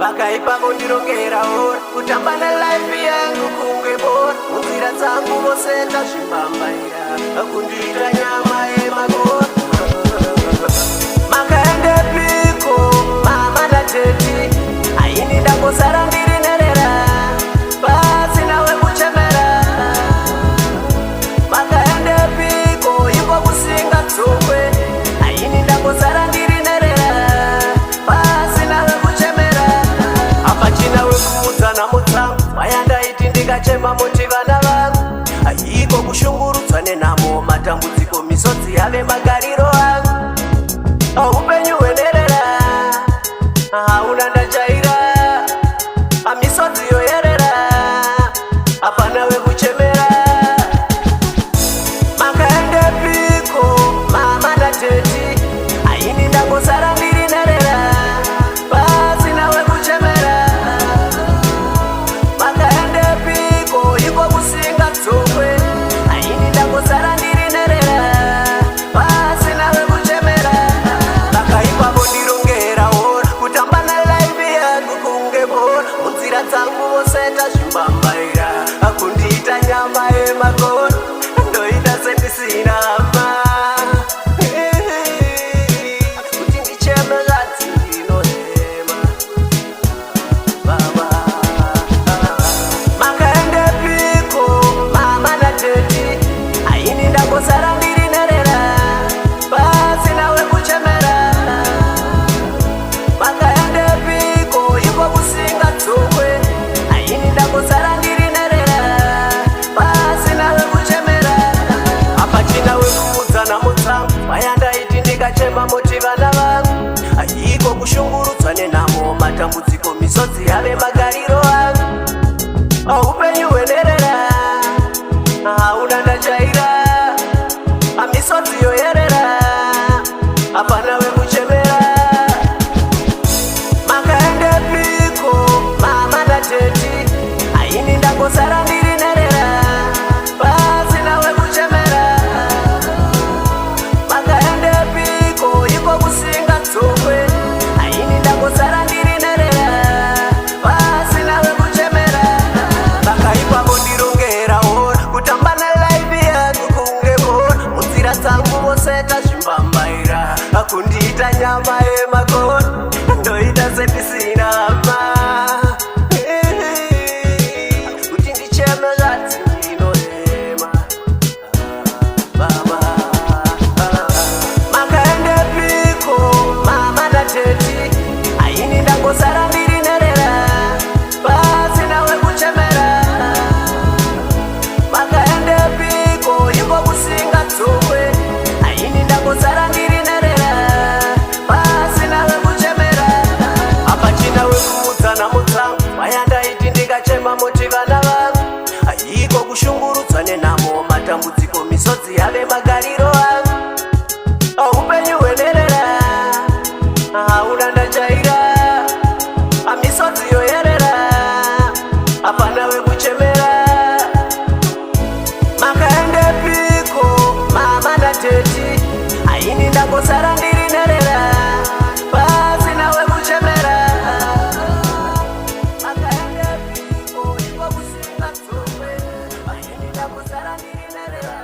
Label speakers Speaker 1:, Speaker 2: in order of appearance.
Speaker 1: vakaipa vondirongera ora kutamba nelife yangu kunge bora munzira dzangu vose ndazvimambaira kundiita nyama yemagora makaendepiko mama nateti aini ndangosara ndiri nerera pasina wekuchemera makaendepiko iko kusinga dzokwe aini ndangosara ndiri nerera pasina wekuchemera apachina wekuudzana mutsangu wayandaiti ndikachema muti vana vangu aiko kushungurudzwa nenhamo matambudziko misodzi yave magariro angu upenyu hwenerera hauna ndajaira misodzi yoyerera hapana wekuchemera makaendepiko mama nateti aini ndangosara ndiri nerera pasina wekuchemera makaendepiko iko kusinga dzokwe aini ndangosara ndiri nerera pasina wekuchemera vakaipa vondirongera ora kutamba nelife yangu kunge bora munzira dzangu vose ndazvimambaira kundiita nyama yemagora ndoita sendisina hama kuti ndicheme zvatsi ndinohema baba makaendepiko mama nateti aini ndangosara ndiri nerera pasina wekuchemera makaendepiko iko kusinga dzokwe aini ndangosara ndiri nerera pasina wekuchemera apachina wekuudzana mutsangu wayandaiti ndikachema muti vana vangu aiko kushungurudzwa nenhamo matambudziko misodzi yave magariro angu upenyu hwenerera hauna ndajaira misodzi yoyerera hapana wekuchemera makaendepiko mama nateti aini ndangosara ndiri nerera pasina wekuchemera makaendepiko iko kusinga dzokwe aini ndangosara ndiri nerera pasina wekuchemera vakaipa vondirongera ora kutamba nelife yangu kunge bora munzira dzangu vose ndazvimambaira kundiita nyama yemagora ndoita sendisina hama kuti ndicheme zvatsi ndinohema baba makaendepiko mama nateti aini ndangosara ndiri nerera pasina wekuchemera makaendepiko iko kusinga dzokwe aini ndangosara ndiri nerera pasina wekuchemera apachina wekuudzana mutsangu wayandaiti ndikachema muti vana vangu aiko kushungurudzwa nenhamo matambudziko misodzi yave magariro angu upenyu hwenerera hauna ndajaira misodzi yoyerera hapana wekuchemera makaendepiko mama nateti aini ndangosara ndiri nerera pasina wekuchemera makaendepiko iko kusinga dzokwe aini ndangosara ndiri nerera